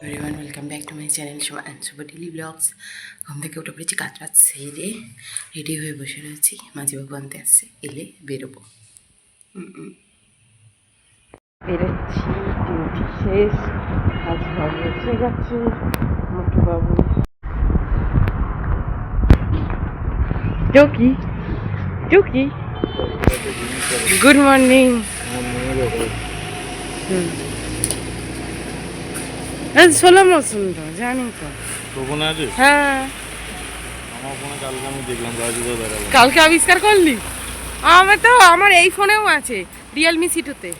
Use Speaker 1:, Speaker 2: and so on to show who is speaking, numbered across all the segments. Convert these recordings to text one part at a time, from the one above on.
Speaker 1: Everyone welcome back to my channel Shubho and Shubho daily blogs. ঘুম থেকে উঠে পড়েছি, কাজ বাজ সেরে রেডি হয়ে বসে রয়েছি। মাঝিবাবু আনতে আসছে, এলে বেরোবো। বেরোচ্ছি, ডিউটি শেষ, মাঝিবাবু এসে গেছে। মোটুবাবু টুকি টুকি গুড মর্নিং। ষোলো মৌসুম তো জানি তো। হ্যাঁ, কালকে আবিষ্কার করলি? আমার এই ফোনেও আছে, রিয়েলমি C2-তে।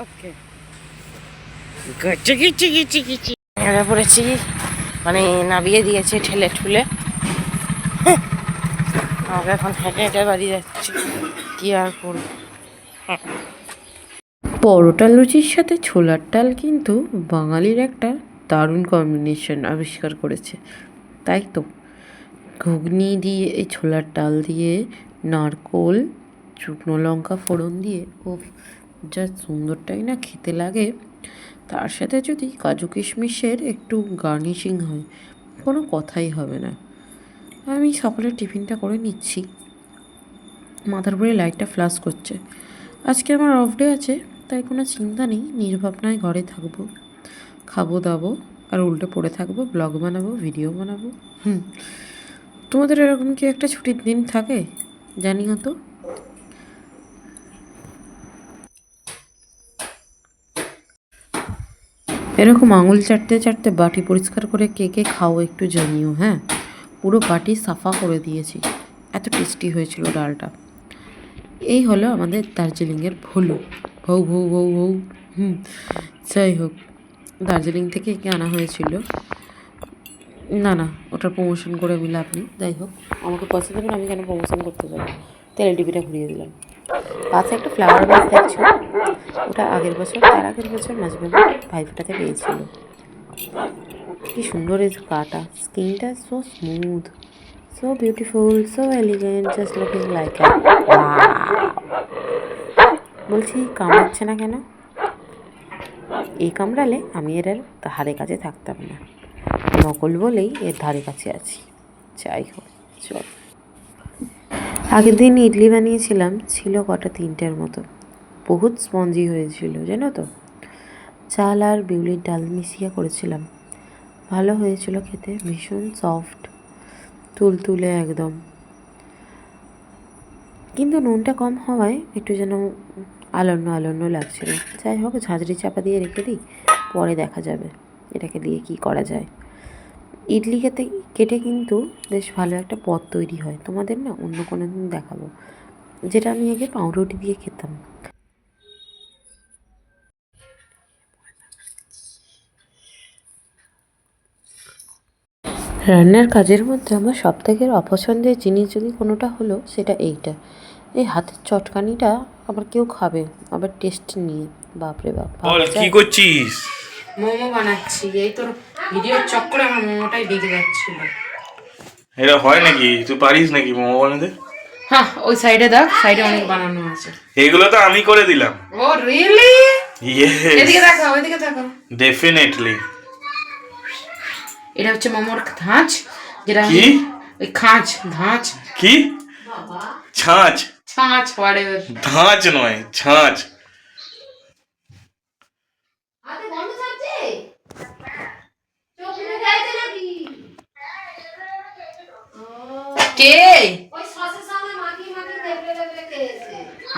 Speaker 1: ওকে, এরা পড়েছি, মানে নামিয়ে দিয়েছে ঠেলে ঠুলে। আমরা এখন হেঁটে হেঁটে বাড়ি যাচ্ছি, কি আর করবো। পরোটা লুচির সাথে ছোলার ডাল কিন্তু বাঙালির একটা দারুণ কম্বিনেশন আবিষ্কার করেছে, তাই তো। ঘুগনি দিয়ে এই ছোলার ডাল দিয়ে নারকোল, শুকনো লঙ্কা ফোড়ন দিয়ে, ও যা সুন্দরটাই না খেতে লাগে। তার সাথে যদি কাজু কিশমিশের একটু গার্নিশিং হয়, কোনো কথাই হবে না। আমি সকালের টিফিনটা করে নিচ্ছি। মাথার উপরে লাইটটা ফ্লাশ করছে। আজকে আমার অফ ডে আছে, তাই কোনো চিন্তা নেই, নির্ভাবনায় ঘরে থাকবো, খাবো দাবো আর উল্টে পড়ে থাকবো, ব্লগ বানাবো, ভিডিও বানাবো। তোমাদের এরকম কি একটা ছুটির দিন থাকে জানিও তো। এরকম আঙুল চাটতে চাটতে বাটি পরিষ্কার করে কে কে খাও একটু জানিও। হ্যাঁ, পুরো বাটি সাফা করে দিয়েছি, এত টেস্টি হয়েছিল ডালটা। এই হলো আমাদের দার্জিলিংয়ের ভুলু, ভৌ ভৌ ভৌ ভৌ। যাই হোক, দার্জিলিং থেকে একে আনা হয়েছিল। না না, ওটার প্রমোশন করে আমি লাভ নেই। যাই হোক, আমাকে পয়সা দেবেন, আমি কেন প্রমোশন করতে যাবো। তেলের ডিবিটা ঘুরিয়ে দিলাম। পাশে একটা ফ্লাওয়ার গাছ দেখছো, ওটা আগের বছর, তার আগের বছর মাঝবাবু ভাইফোঁটাতে পেয়েছিল। কি সুন্দর এই কাটা, স্কিনটা so smooth, so beautiful, so elegant, just looking like আ বলছি কামড়াচ্ছে না কেন? এই কামড়ালে আমি এর ধারে কাছে থাকতাম না, নকল বলেই এর ধারে কাছে আছি। যাই হোক, চল। আগের দিন ইডলি বানিয়েছিলাম, ছিল কটা 3টের মতো, বহুত স্পঞ্জি হয়েছিল জানো তো। চাল আর বিউলির ডাল মিশিয়ে করেছিলাম, ভালো হয়েছিল খেতে, ভীষণ সফট, তুলতুলে একদম। কিন্তু নুনটা কম হওয়ায় একটু যেন আলন্য আলন্য লাগছিল। যাই হোক, ঝাঁঝরি চাপা দিয়ে রেখে দিই, পরে দেখা যাবে এটাকে দিয়ে কি করা যায়। ইডলি কেটে কিন্তু বেশ ভালো একটা পদ তৈরি হয়, তোমাদের না অন্য কোনো দিন দেখাবো, যেটা আমি আগে পাউরুটি দিয়ে খেতাম। রান্নার কাজের মধ্যে আমার সবথেকে অপছন্দের জিনিস যদি কোনোটা হলো, সেটা এইটা। এই হাতের চটকানিটা আবার কেউ খাবে, আবার টেস্ট নিয়ে, বাপরে বাপ।
Speaker 2: কি করছিস?
Speaker 1: মোমো বানাচ্ছি, এই তোর ভিডিওর চক্করে আমার মোমোটাই বেগে যাচ্ছিল।
Speaker 2: এটা হয় নাকি? তুই পারিস নাকি মোমো বানাতে?
Speaker 1: হ্যাঁ, ওই সাইডে দেখ, সাইডে অনেক বানানো আছে।
Speaker 2: এগুলো তো আমি করে দিলাম।
Speaker 1: ও রিয়েলি?
Speaker 2: ইয়েস,
Speaker 1: এদিকে দেখো, ওইদিকে দেখো।
Speaker 2: ডেফিনেটলি।
Speaker 1: এটা হচ্ছে মোমোর ধাঁচ, যেটা
Speaker 2: কি?
Speaker 1: ওই খাঁচ, ধাঁচ।
Speaker 2: কি? ছাঁচ?
Speaker 1: ছাঁচ, হোয়াটএভার।
Speaker 2: ধাঁচ নয়, ছাঁচ।
Speaker 1: কে?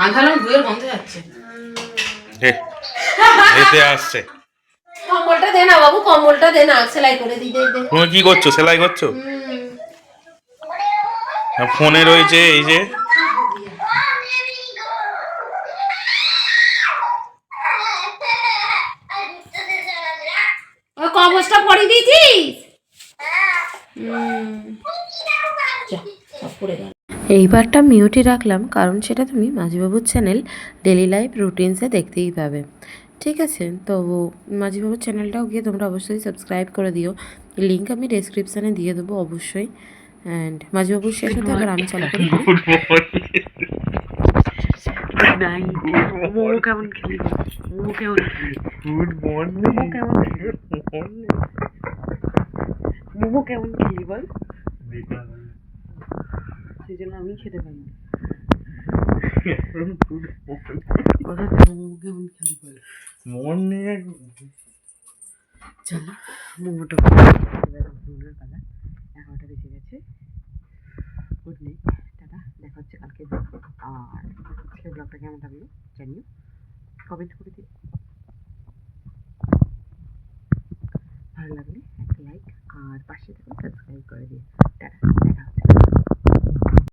Speaker 1: আধারণ ধুয়ের গন্ধ যাচ্ছে।
Speaker 2: এতে আসছে।
Speaker 3: কম্বলটা দে না বাবু, কম্বলটা দে না, সেলাই করে দিই।
Speaker 2: তুমি কি করছো? সেলাই করছো? ফোনে রয়েছে এই যে।
Speaker 3: ওই কবচটা পরে দিয়েছিস?
Speaker 4: এইবারটা মিউটই রাখলাম, কারণ সেটা তুমি মাঝিবাবুর চ্যানেল ডেলি লাইফ রুটিনসে দেখতেই পাবে। ঠিক আছে, তো মাঝিবাবুর চ্যানেলটাও গিয়ে তোমরা অবশ্যই সাবস্ক্রাইব করে দিও, লিঙ্ক আমি ডেসক্রিপশানে দিয়ে দেবো অবশ্যই। অ্যান্ড মাঝিবাবুর শেষ হতে আবার আমি চালু করি।
Speaker 1: নাইট। মোমো কেমন খেলি বল? মোমো কেমন খেলি?
Speaker 2: Good morning.
Speaker 1: মোমো কেমন খেলি? মোমো কেমন খেলি বল? সেই জন্য আমি খেতে পারি না। কথা তো মোমো কেমন খেলি বল?
Speaker 2: মর্নিং।
Speaker 1: চলো মোমোটা এবার ঘুমের পালা। 11টা বেজে গেছে। গুড নাইট, টাটা, দেখা হচ্ছে কালকে। আর আজকের ব্লগটা কেমন লাগলো জানিও, কমেন্ট করে দিও। ভালো লাগলে একটা লাইক আর পাশে থেকে সাবস্ক্রাইব করে দিও। টাটা, দেখা হচ্ছে।